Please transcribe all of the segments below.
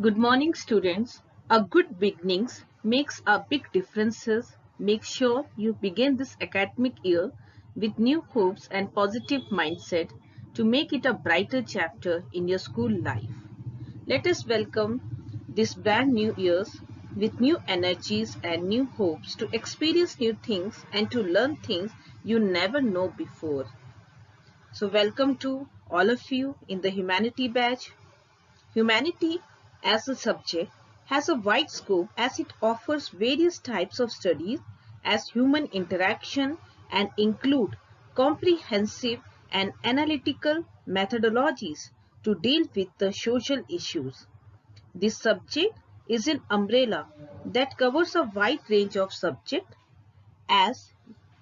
Good morning, students. A good beginnings makes a big differences. Make sure you begin this academic year with new hopes and positive mindset to make it a brighter chapter in your school life. Let us welcome this brand new years with new energies and new hopes to experience new things and to learn things you never know before. So welcome to all of you in the Humanity Badge. Humanity as a subject has a wide scope as it offers various types of studies as human interaction and include comprehensive and analytical methodologies to deal with the social issues. This subject is an umbrella that covers a wide range of subjects as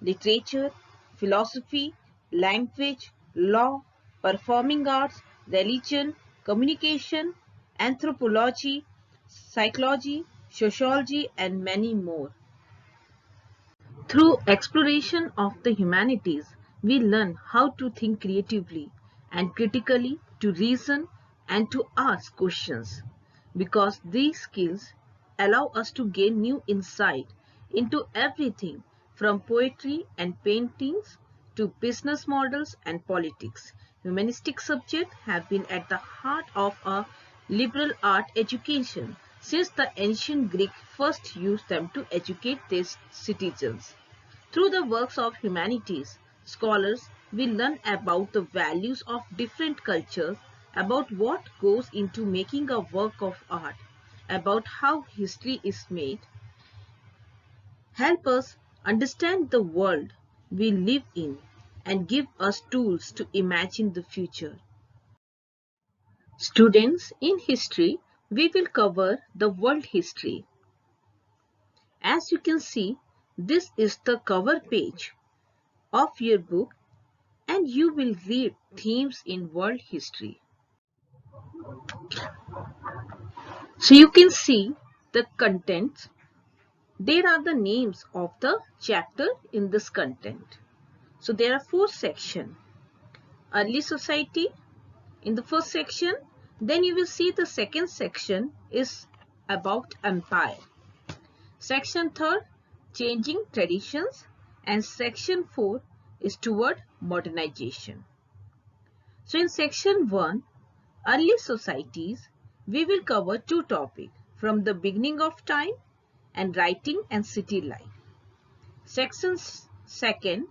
literature, philosophy, language, law, performing arts, religion, communication, anthropology, psychology, sociology, and many more. Through exploration of the humanities, we learn how to think creatively and critically, to reason and to ask questions, because these skills allow us to gain new insight into everything from poetry and paintings to business models and politics. Humanistic subjects have been at the heart of a liberal art education since the ancient Greek first used them to educate their citizens. Through the works of humanities, scholars will learn about the values of different cultures, about what goes into making a work of art, about how history is made, help us understand the world we live in, and give us tools to imagine the future. Students, in history, we will cover the world history. As you can see, this is the cover page of your book and you will read themes in world history. So you can see the contents. There are the names of the chapter in this content. So there are four sections. Early society in the first section. Then you will see the second section is about empire. Section third, changing traditions. And section 4 is toward modernization. So in section 1, early societies, we will cover two topics from the beginning of time and writing and city life. Section 2,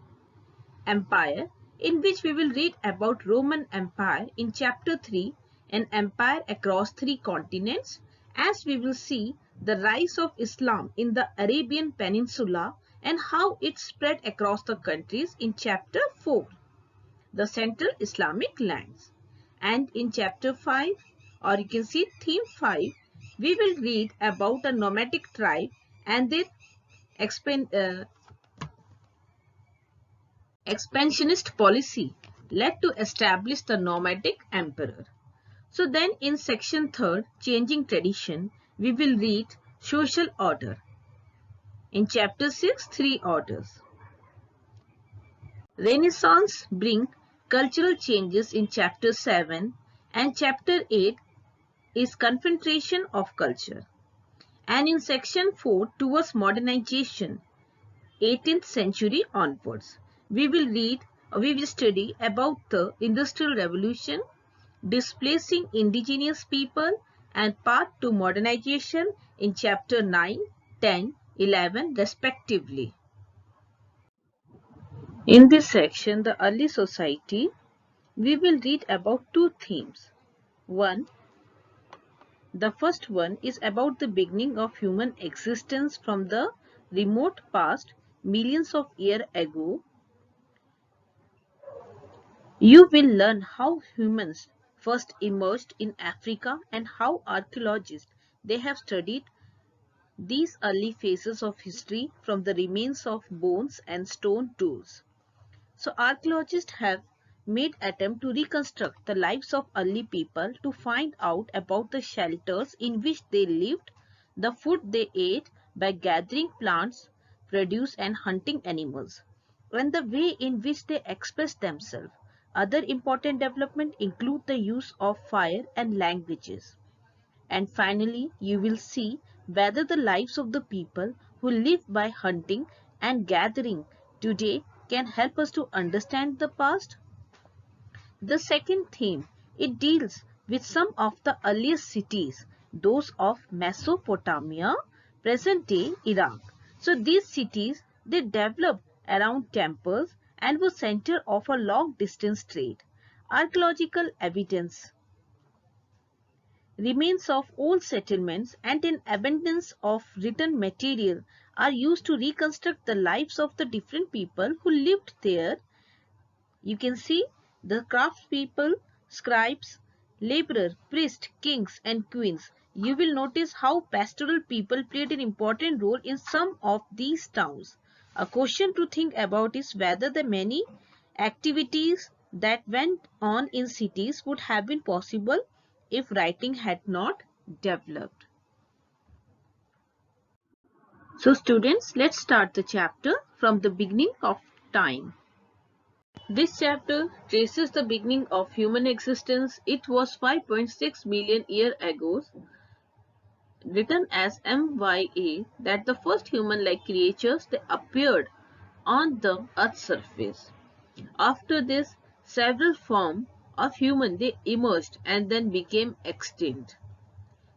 empire, in which we will read about Roman Empire in chapter 3, an empire across 3 continents, as we will see the rise of Islam in the Arabian Peninsula and how it spread across the countries in chapter 4, the Central Islamic lands. And in chapter 5, or you can see theme 5, we will read about a nomadic tribe and their expansionist policy led to establish the nomadic emperor. So then in section 3, changing tradition, we will read social order. In chapter 6, 3 orders. Renaissance bring cultural changes in chapter 7 and chapter 8 is confrontation of culture. And in section 4 towards modernization, 18th century onwards, we will study about the Industrial Revolution, displacing indigenous people and path to modernization in chapter 9, 10, 11 respectively. In this section, the early society, we will read about two themes. One, the first one is about the beginning of human existence from the remote past millions of years ago. You will learn how humans first emerged in Africa and how archaeologists they have studied these early phases of history from the remains of bones and stone tools. So archaeologists have made attempt to reconstruct the lives of early people to find out about the shelters in which they lived, the food they ate by gathering plants, produce and hunting animals, and the way in which they expressed themselves. Other important developments include the use of fire and languages. And finally, you will see whether the lives of the people who live by hunting and gathering today can help us to understand the past. The second theme, it deals with some of the earliest cities, those of Mesopotamia, present-day Iraq. So these cities, they developed around temples and were center of a long-distance trade. Archaeological evidence, remains of old settlements and an abundance of written material are used to reconstruct the lives of the different people who lived there. You can see the craftspeople, scribes, laborer, priests, kings and queens. You will notice how pastoral people played an important role in some of these towns. A question to think about is whether the many activities that went on in cities would have been possible if writing had not developed. So students, let's start the chapter from the beginning of time. This chapter traces the beginning of human existence. It was 5.6 million years ago, written as MYA, that the first human-like creatures they appeared on the Earth's surface. After this, several forms of human they emerged and then became extinct.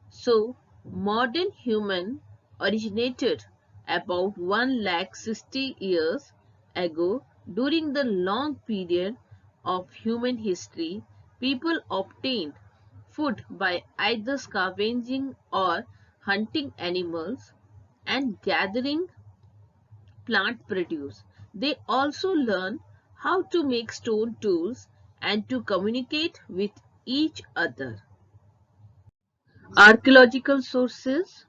So, modern human originated about 160 years ago. During the long period of human history, people obtained food by either scavenging or hunting animals and gathering plant produce. They also learned how to make stone tools and to communicate with each other. Archaeological sources,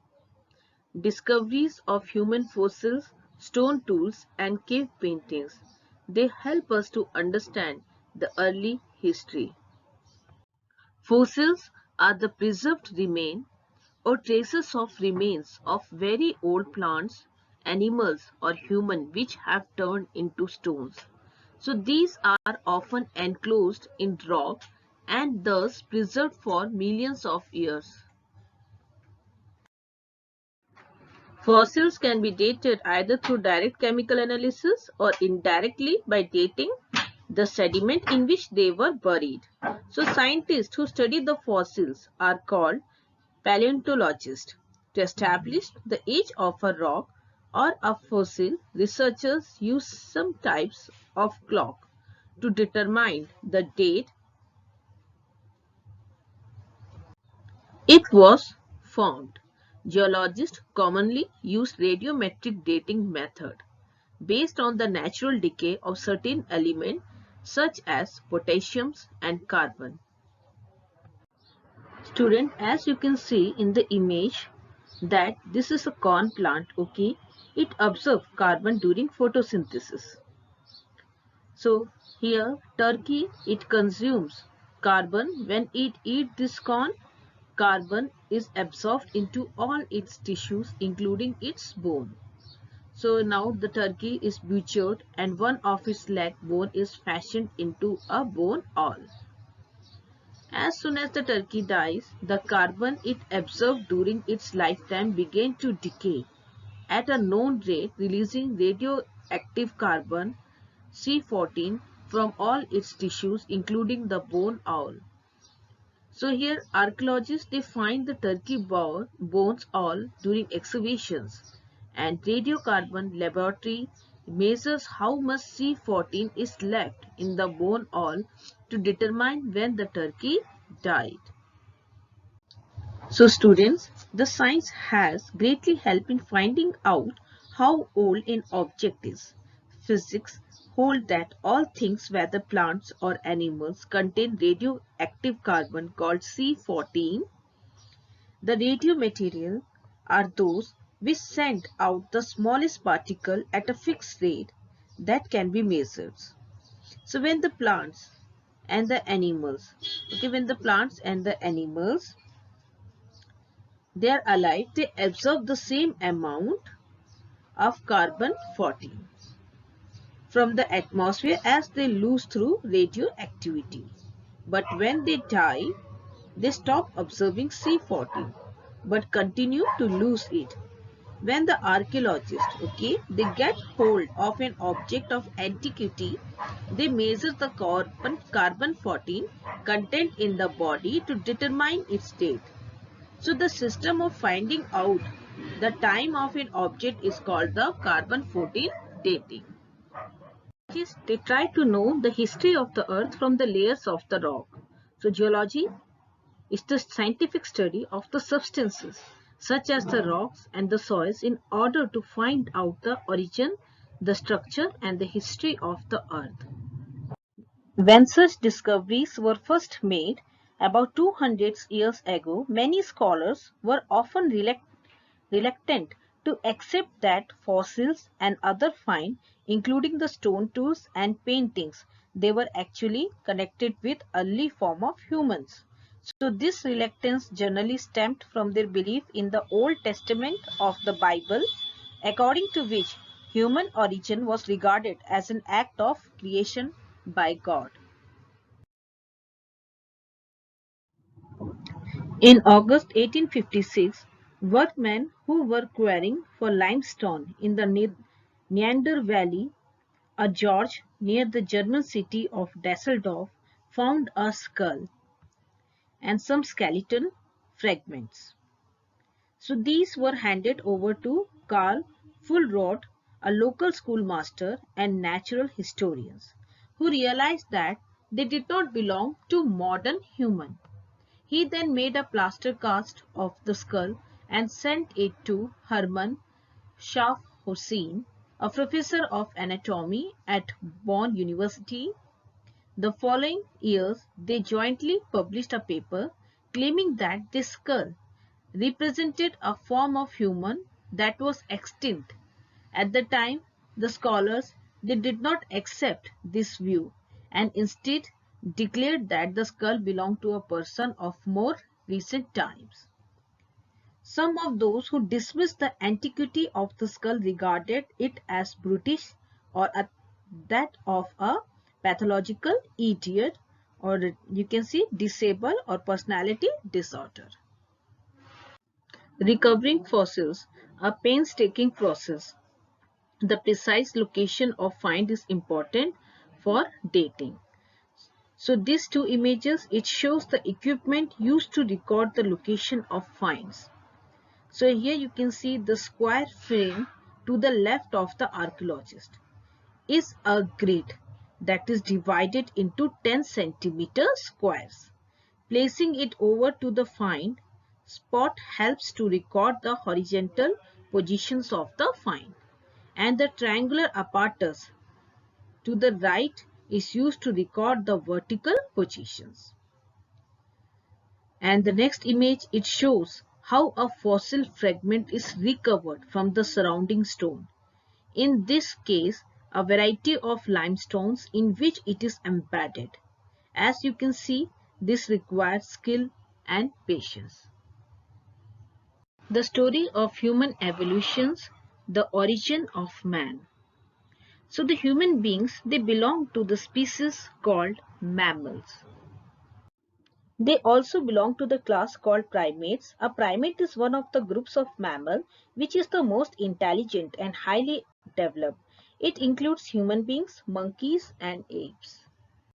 discoveries of human fossils, stone tools, and cave paintings. They help us to understand the early history. Fossils are the preserved remains or traces of remains of very old plants, animals, or human which have turned into stones. So these are often enclosed in rock and thus preserved for millions of years. Fossils can be dated either through direct chemical analysis or indirectly by dating the sediment in which they were buried. So scientists who study the fossils are called paleontologists. To establish the age of a rock or a fossil, researchers use some types of clock to determine the date it was formed. Geologists commonly use radiometric dating method based on the natural decay of certain elements such as potassium and carbon. Student, as you can see in the image that this is a corn plant, okay? It absorbs carbon during photosynthesis. So here turkey, it consumes carbon. When it eats this corn, carbon is absorbed into all its tissues including its bone. So now the turkey is butchered and one of its leg bone is fashioned into a bone awl. As soon as the turkey dies, the carbon it absorbed during its lifetime began to decay at a known rate, releasing radioactive carbon C14 from all its tissues including the bone awl. So here archaeologists they find the turkey bones all during excavations and radiocarbon laboratory measures how much C14 is left in the bone all to determine when the turkey died. So students, the science has greatly helped in finding out how old an object is. Physics hold that all things, whether plants or animals, contain radioactive carbon called C14. The radio material are those which send out the smallest particle at a fixed rate that can be measured. So when the plants and the animals, when the plants and the animals they are alive, they absorb the same amount of carbon 14 from the atmosphere as they lose through radioactivity. But when they die, they stop observing C14 but continue to lose it. When the archaeologists, they get hold of an object of antiquity, they measure the carbon 14 content in the body to determine its date. So the system of finding out the time of an object is called the carbon 14 dating. They try to know the history of the earth from the layers of the rock. So geology is the scientific study of the substances such as the rocks and the soils in order to find out the origin, the structure and the history of the earth. When such discoveries were first made about 200 years ago, many scholars were often reluctant to accept that fossils and other finds, including the stone tools and paintings, they were actually connected with early form of humans. So this reluctance generally stemmed from their belief in the Old Testament of the Bible, according to which human origin was regarded as an act of creation by God. In August 1856, workmen who were quarrying for limestone in the Neander Valley, a gorge near the German city of Dusseldorf, found a skull and some skeletal fragments. So these were handed over to Karl Fuhlrott, a local schoolmaster and natural historians, who realized that they did not belong to modern human. He then made a plaster cast of the skull and sent it to Hermann Schaffhausen, a professor of anatomy at Bonn University. The following years, they jointly published a paper claiming that this skull represented a form of human that was extinct. At the time, the scholars they did not accept this view and instead declared that the skull belonged to a person of more recent times. Some of those who dismissed the antiquity of the skull regarded it as brutish or that of a pathological idiot, or you can see disabled or personality disorder. Recovering fossils, a painstaking process. The precise location of find is important for dating. So these two images, it shows the equipment used to record the location of finds. So here you can see the square frame to the left of the archaeologist is a grid that is divided into 10 centimeter squares. Placing it over to the find spot helps to record the horizontal positions of the find, and the triangular apparatus to the right is used to record the vertical positions. And the next image, it shows how a fossil fragment is recovered from the surrounding stone. In this case, a variety of limestones in which it is embedded. As you can see, this requires skill and patience. The story of human evolutions, the origin of man. So the human beings, they belong to the species called mammals. They also belong to the class called primates. A primate is one of the groups of mammal which is the most intelligent and highly developed. It includes human beings, monkeys and apes.